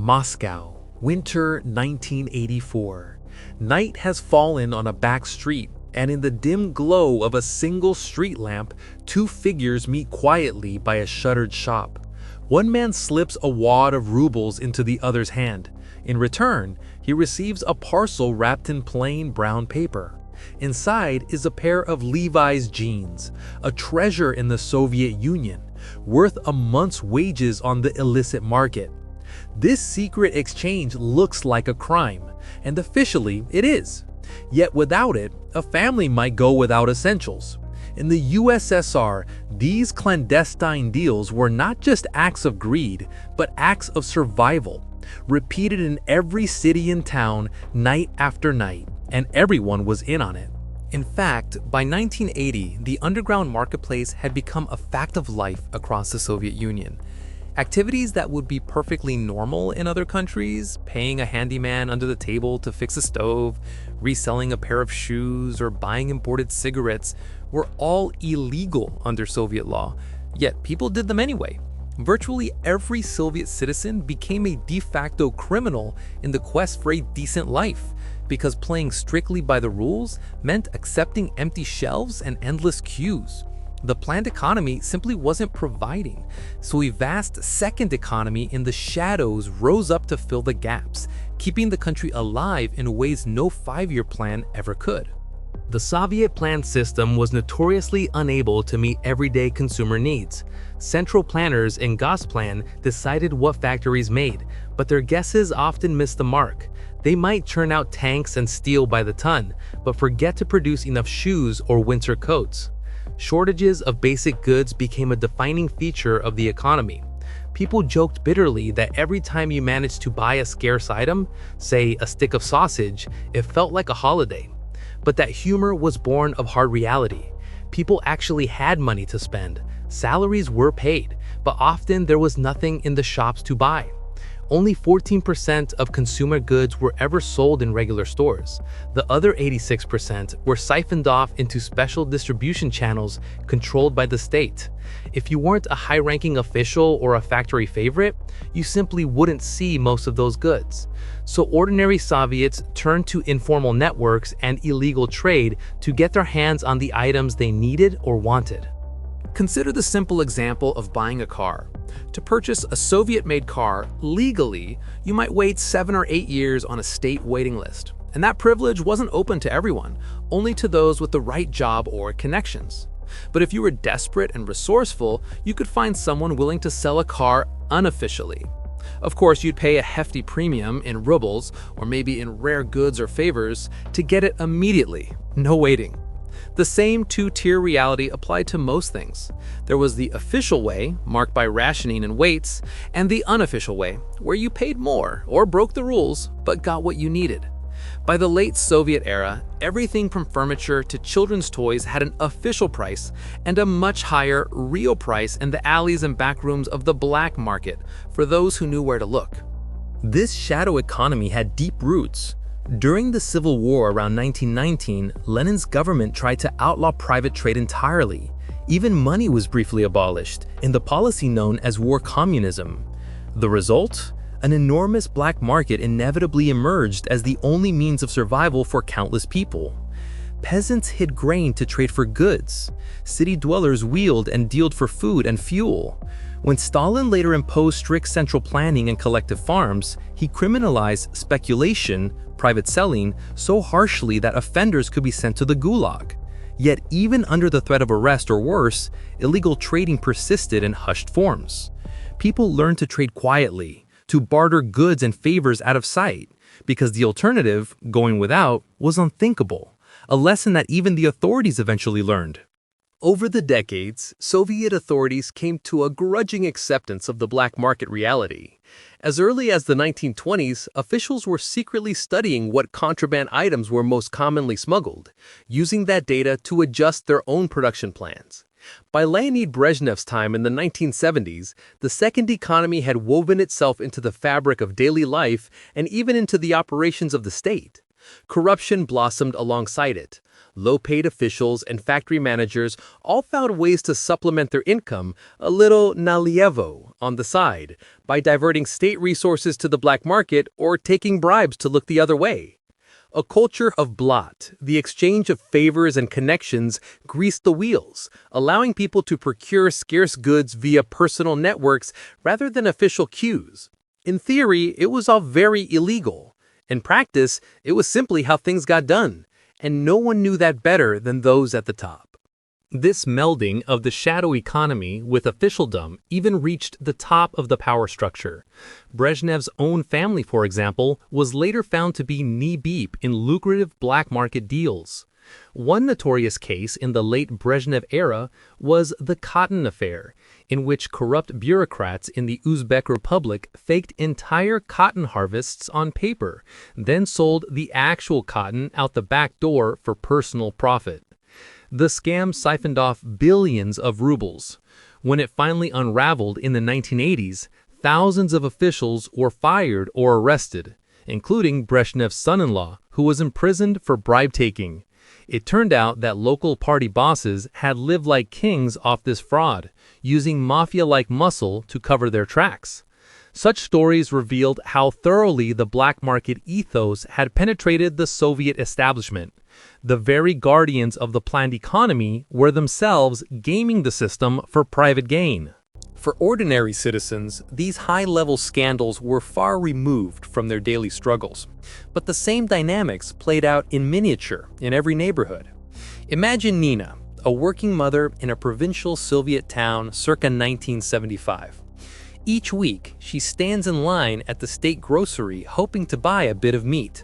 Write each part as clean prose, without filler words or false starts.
Moscow, winter 1984. Night has fallen on a back street, and in the dim glow of a single street lamp, two figures meet quietly by a shuttered shop. One man slips a wad of rubles into the other's hand. In return, he receives a parcel wrapped in plain brown paper. Inside is a pair of Levi's jeans, a treasure in the Soviet Union, worth a month's wages on the illicit market. This secret exchange looks like a crime, and officially it is. Yet without it, a family might go without essentials. In the USSR, these clandestine deals were not just acts of greed, but acts of survival, repeated in every city and town, night after night, and everyone was in on it. In fact, by 1980, the underground marketplace had become a fact of life across the Soviet Union. Activities that would be perfectly normal in other countries, paying a handyman under the table to fix a stove, reselling a pair of shoes, or buying imported cigarettes, were all illegal under Soviet law, yet people did them anyway. Virtually every Soviet citizen became a de facto criminal in the quest for a decent life, because playing strictly by the rules meant accepting empty shelves and endless queues. The planned economy simply wasn't providing, so a vast second economy in the shadows rose up to fill the gaps, keeping the country alive in ways no five-year plan ever could. The Soviet plan system was notoriously unable to meet everyday consumer needs. Central planners in Gosplan decided what factories made, but their guesses often missed the mark. They might churn out tanks and steel by the ton, but forget to produce enough shoes or winter coats. Shortages of basic goods became a defining feature of the economy. People joked bitterly that every time you managed to buy a scarce item, say a stick of sausage, it felt like a holiday. But that humor was born of hard reality. People actually had money to spend. Salaries were paid, but often there was nothing in the shops to buy. Only 14% of consumer goods were ever sold in regular stores. The other 86% were siphoned off into special distribution channels controlled by the state. If you weren't a high-ranking official or a factory favorite, you simply wouldn't see most of those goods. So ordinary Soviets turned to informal networks and illegal trade to get their hands on the items they needed or wanted. Consider the simple example of buying a car. To purchase a Soviet-made car legally, you might wait 7 or 8 years on a state waiting list. And that privilege wasn't open to everyone, only to those with the right job or connections. But if you were desperate and resourceful, you could find someone willing to sell a car unofficially. Of course, you'd pay a hefty premium in rubles, or maybe in rare goods or favors, to get it immediately, no waiting. The same two-tier reality applied to most things. There was the official way, marked by rationing and weights, and the unofficial way, where you paid more or broke the rules but got what you needed. By the late Soviet era, everything from furniture to children's toys had an official price and a much higher real price in the alleys and back rooms of the black market for those who knew where to look. This shadow economy had deep roots. During the Civil War around 1919, Lenin's government tried to outlaw private trade entirely. Even money was briefly abolished in the policy known as war communism. The result? An enormous black market inevitably emerged as the only means of survival for countless people. Peasants hid grain to trade for goods. City dwellers wheeled and dealed for food and fuel. When Stalin later imposed strict central planning and collective farms, he criminalized speculation, private selling, so harshly that offenders could be sent to the gulag. Yet even under the threat of arrest or worse, illegal trading persisted in hushed forms. People learned to trade quietly, to barter goods and favors out of sight, because the alternative, going without, was unthinkable, a lesson that even the authorities eventually learned. Over the decades, Soviet authorities came to a grudging acceptance of the black market reality. As early as the 1920s, officials were secretly studying what contraband items were most commonly smuggled, using that data to adjust their own production plans. By Leonid Brezhnev's time in the 1970s, the second economy had woven itself into the fabric of daily life and even into the operations of the state. Corruption blossomed alongside it. Low-paid officials and factory managers all found ways to supplement their income, a little nalievo on the side, by diverting state resources to the black market or taking bribes to look the other way. A culture of blot, the exchange of favors and connections, greased the wheels, allowing people to procure scarce goods via personal networks rather than official queues. In theory, it was all very illegal. In practice, it was simply how things got done, and no one knew that better than those at the top. This melding of the shadow economy with officialdom even reached the top of the power structure. Brezhnev's own family, for example, was later found to be knee-deep in lucrative black market deals. One notorious case in the late Brezhnev era was the cotton affair, in which corrupt bureaucrats in the Uzbek Republic faked entire cotton harvests on paper, then sold the actual cotton out the back door for personal profit. The scam siphoned off billions of rubles. When it finally unraveled in the 1980s, thousands of officials were fired or arrested, including Brezhnev's son-in-law, who was imprisoned for bribe-taking. It turned out that local party bosses had lived like kings off this fraud, using mafia-like muscle to cover their tracks. Such stories revealed how thoroughly the black market ethos had penetrated the Soviet establishment. The very guardians of the planned economy were themselves gaming the system for private gain. For ordinary citizens, these high-level scandals were far removed from their daily struggles. But the same dynamics played out in miniature in every neighborhood. Imagine Nina, a working mother in a provincial Soviet town circa 1975. Each week, she stands in line at the state grocery hoping to buy a bit of meat.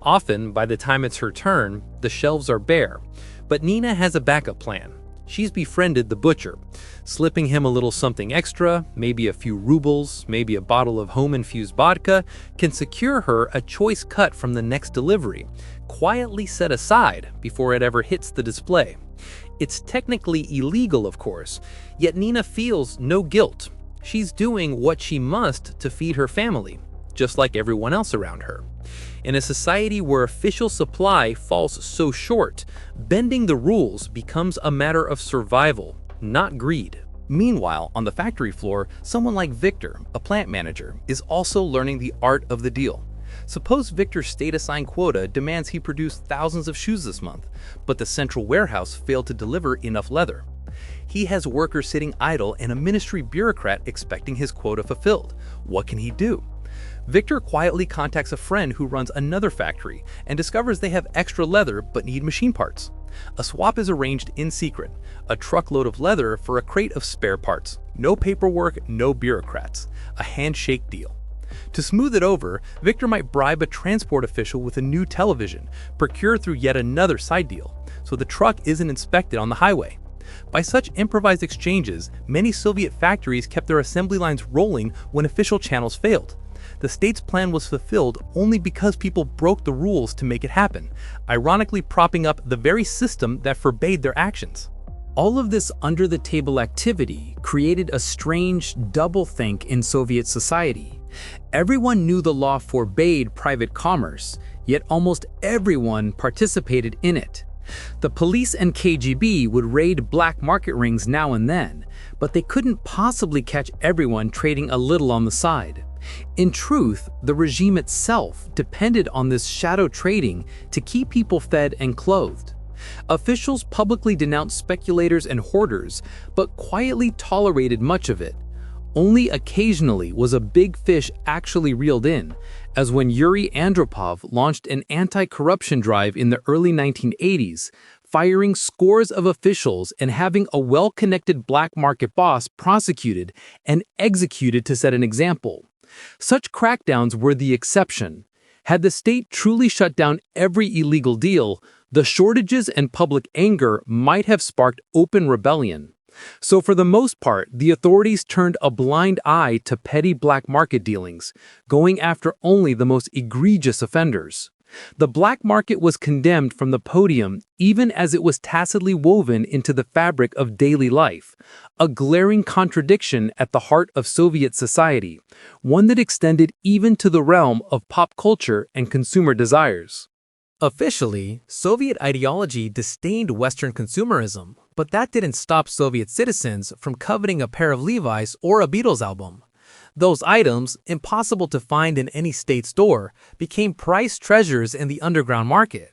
Often, by the time it's her turn, the shelves are bare. But Nina has a backup plan. She's befriended the butcher, slipping him a little something extra, maybe a few rubles, maybe a bottle of home-infused vodka, can secure her a choice cut from the next delivery, quietly set aside before it ever hits the display. It's technically illegal, of course, yet Nina feels no guilt. She's doing what she must to feed her family, just like everyone else around her. In a society where official supply falls so short, bending the rules becomes a matter of survival, not greed. Meanwhile, on the factory floor, someone like Victor, a plant manager, is also learning the art of the deal. Suppose Victor's state-assigned quota demands he produce thousands of shoes this month, but the central warehouse failed to deliver enough leather. He has workers sitting idle and a ministry bureaucrat expecting his quota fulfilled. What can he do? Victor quietly contacts a friend who runs another factory and discovers they have extra leather but need machine parts. A swap is arranged in secret, a truckload of leather for a crate of spare parts. No paperwork, no bureaucrats. A handshake deal. To smooth it over, Victor might bribe a transport official with a new television, procured through yet another side deal, so the truck isn't inspected on the highway. By such improvised exchanges, many Soviet factories kept their assembly lines rolling when official channels failed. The state's plan was fulfilled only because people broke the rules to make it happen, ironically propping up the very system that forbade their actions. All of this under-the-table activity created a strange doublethink in Soviet society. Everyone knew the law forbade private commerce, yet almost everyone participated in it. The police and KGB would raid black market rings now and then, but they couldn't possibly catch everyone trading a little on the side. In truth, the regime itself depended on this shadow trading to keep people fed and clothed. Officials publicly denounced speculators and hoarders, but quietly tolerated much of it. Only occasionally was a big fish actually reeled in, as when Yuri Andropov launched an anti-corruption drive in the early 1980s, firing scores of officials and having a well-connected black market boss prosecuted and executed to set an example. Such crackdowns were the exception. Had the state truly shut down every illegal deal, the shortages and public anger might have sparked open rebellion. So for the most part, the authorities turned a blind eye to petty black market dealings, going after only the most egregious offenders. The black market was condemned from the podium even as it was tacitly woven into the fabric of daily life, a glaring contradiction at the heart of Soviet society, one that extended even to the realm of pop culture and consumer desires. Officially, Soviet ideology disdained Western consumerism, but that didn't stop Soviet citizens from coveting a pair of Levi's or a Beatles album. Those items, impossible to find in any state store, became prized treasures in the underground market.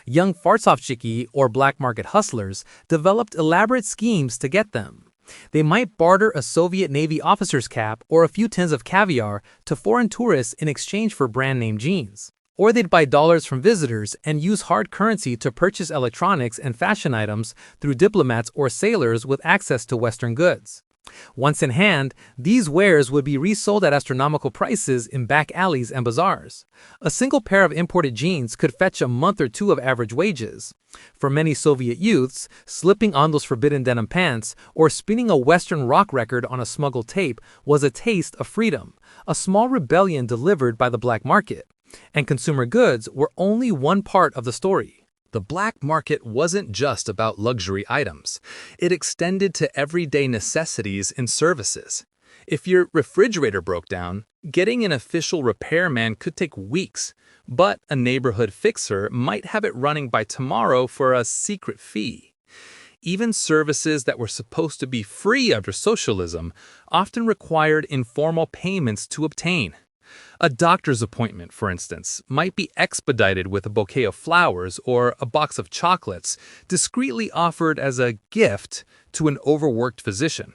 Young fartsovchiki, or black market hustlers, developed elaborate schemes to get them. They might barter a Soviet Navy officer's cap or a few tins of caviar to foreign tourists in exchange for brand-name jeans. Or they'd buy dollars from visitors and use hard currency to purchase electronics and fashion items through diplomats or sailors with access to Western goods. Once in hand, these wares would be resold at astronomical prices in back alleys and bazaars. A single pair of imported jeans could fetch a month or two of average wages. For many Soviet youths, slipping on those forbidden denim pants or spinning a Western rock record on a smuggled tape was a taste of freedom, a small rebellion delivered by the black market. And consumer goods were only one part of the story. The black market wasn't just about luxury items. It extended to everyday necessities and services. If your refrigerator broke down, getting an official repairman could take weeks, but a neighborhood fixer might have it running by tomorrow for a secret fee. Even services that were supposed to be free under socialism often required informal payments to obtain. A doctor's appointment, for instance, might be expedited with a bouquet of flowers or a box of chocolates, discreetly offered as a gift to an overworked physician.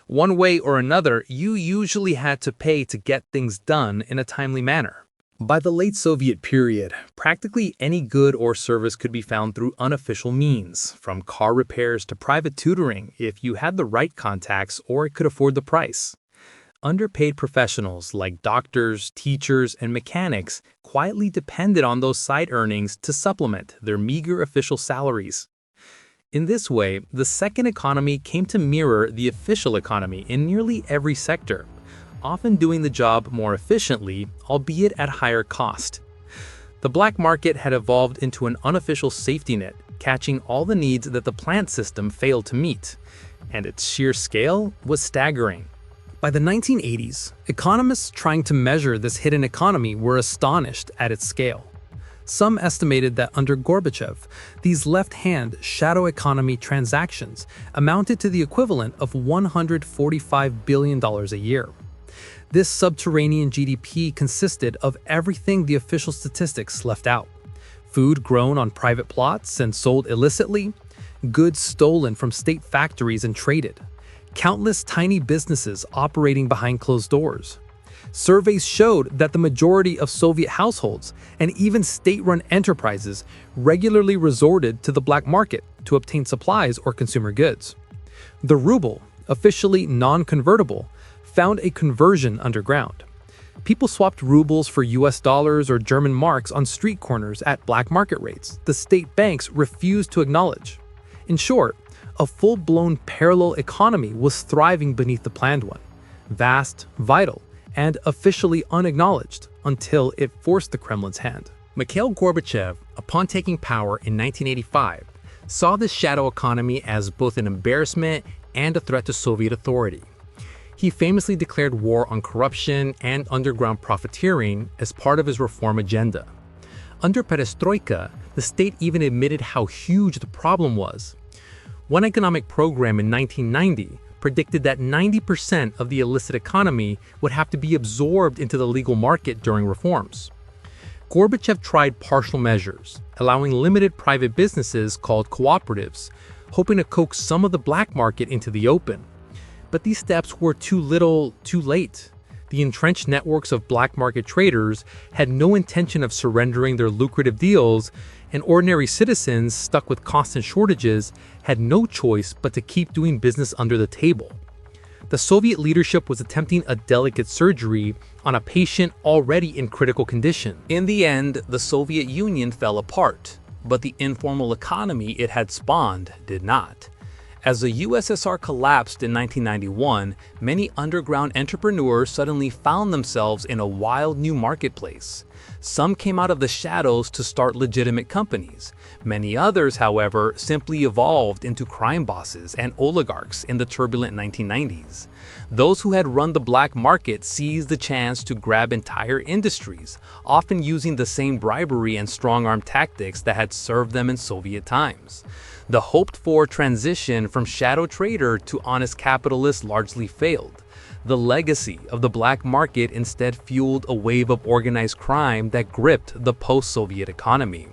One way or another, you usually had to pay to get things done in a timely manner. By the late Soviet period, practically any good or service could be found through unofficial means, from car repairs to private tutoring if you had the right contacts or could afford the price. Underpaid professionals like doctors, teachers, and mechanics quietly depended on those side earnings to supplement their meager official salaries. In this way, the second economy came to mirror the official economy in nearly every sector, often doing the job more efficiently, albeit at higher cost. The black market had evolved into an unofficial safety net, catching all the needs that the plant system failed to meet, and its sheer scale was staggering. By the 1980s, economists trying to measure this hidden economy were astonished at its scale. Some estimated that under Gorbachev, these left-hand shadow economy transactions amounted to the equivalent of $145 billion a year. This subterranean GDP consisted of everything the official statistics left out: food grown on private plots and sold illicitly, goods stolen from state factories and traded, countless tiny businesses operating behind closed doors. Surveys showed that the majority of Soviet households and even state-run enterprises regularly resorted to the black market to obtain supplies or consumer goods. The ruble, officially non-convertible, found a conversion underground. People swapped rubles for US dollars or German marks on street corners at black market rates the state banks refused to acknowledge. In short, a full-blown parallel economy was thriving beneath the planned one, vast, vital, and officially unacknowledged until it forced the Kremlin's hand. Mikhail Gorbachev, upon taking power in 1985, saw this shadow economy as both an embarrassment and a threat to Soviet authority. He famously declared war on corruption and underground profiteering as part of his reform agenda. Under Perestroika, the state even admitted how huge the problem was. One economic program in 1990 predicted that 90% of the illicit economy would have to be absorbed into the legal market during reforms. Gorbachev tried partial measures, allowing limited private businesses called cooperatives, hoping to coax some of the black market into the open. But these steps were too little, too late. The entrenched networks of black market traders had no intention of surrendering their lucrative deals, and ordinary citizens stuck with constant shortages had no choice but to keep doing business under the table. The Soviet leadership was attempting a delicate surgery on a patient already in critical condition. In the end, the Soviet Union fell apart, but the informal economy it had spawned did not. As the USSR collapsed in 1991, many underground entrepreneurs suddenly found themselves in a wild new marketplace. Some came out of the shadows to start legitimate companies. Many others, however, simply evolved into crime bosses and oligarchs in the turbulent 1990s. Those who had run the black market seized the chance to grab entire industries, often using the same bribery and strong-arm tactics that had served them in Soviet times. The hoped-for transition from shadow trader to honest capitalist largely failed. The legacy of the black market instead fueled a wave of organized crime that gripped the post-Soviet economy.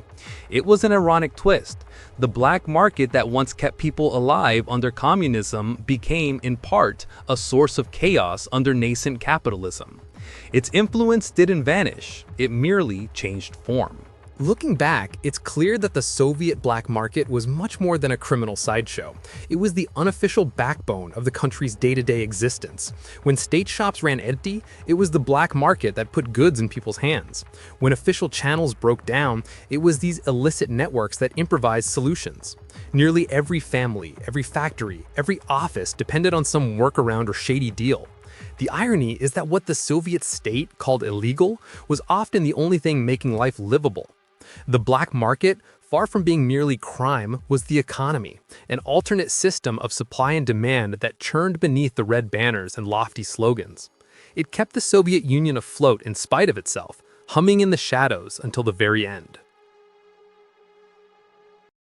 It was an ironic twist. The black market that once kept people alive under communism became, in part, a source of chaos under nascent capitalism. Its influence didn't vanish, it merely changed form. Looking back, it's clear that the Soviet black market was much more than a criminal sideshow. It was the unofficial backbone of the country's day-to-day existence. When state shops ran empty, it was the black market that put goods in people's hands. When official channels broke down, it was these illicit networks that improvised solutions. Nearly every family, every factory, every office depended on some workaround or shady deal. The irony is that what the Soviet state called illegal was often the only thing making life livable. The black market, far from being merely crime, was the economy, an alternate system of supply and demand that churned beneath the red banners and lofty slogans. It kept the Soviet Union afloat in spite of itself, humming in the shadows until the very end.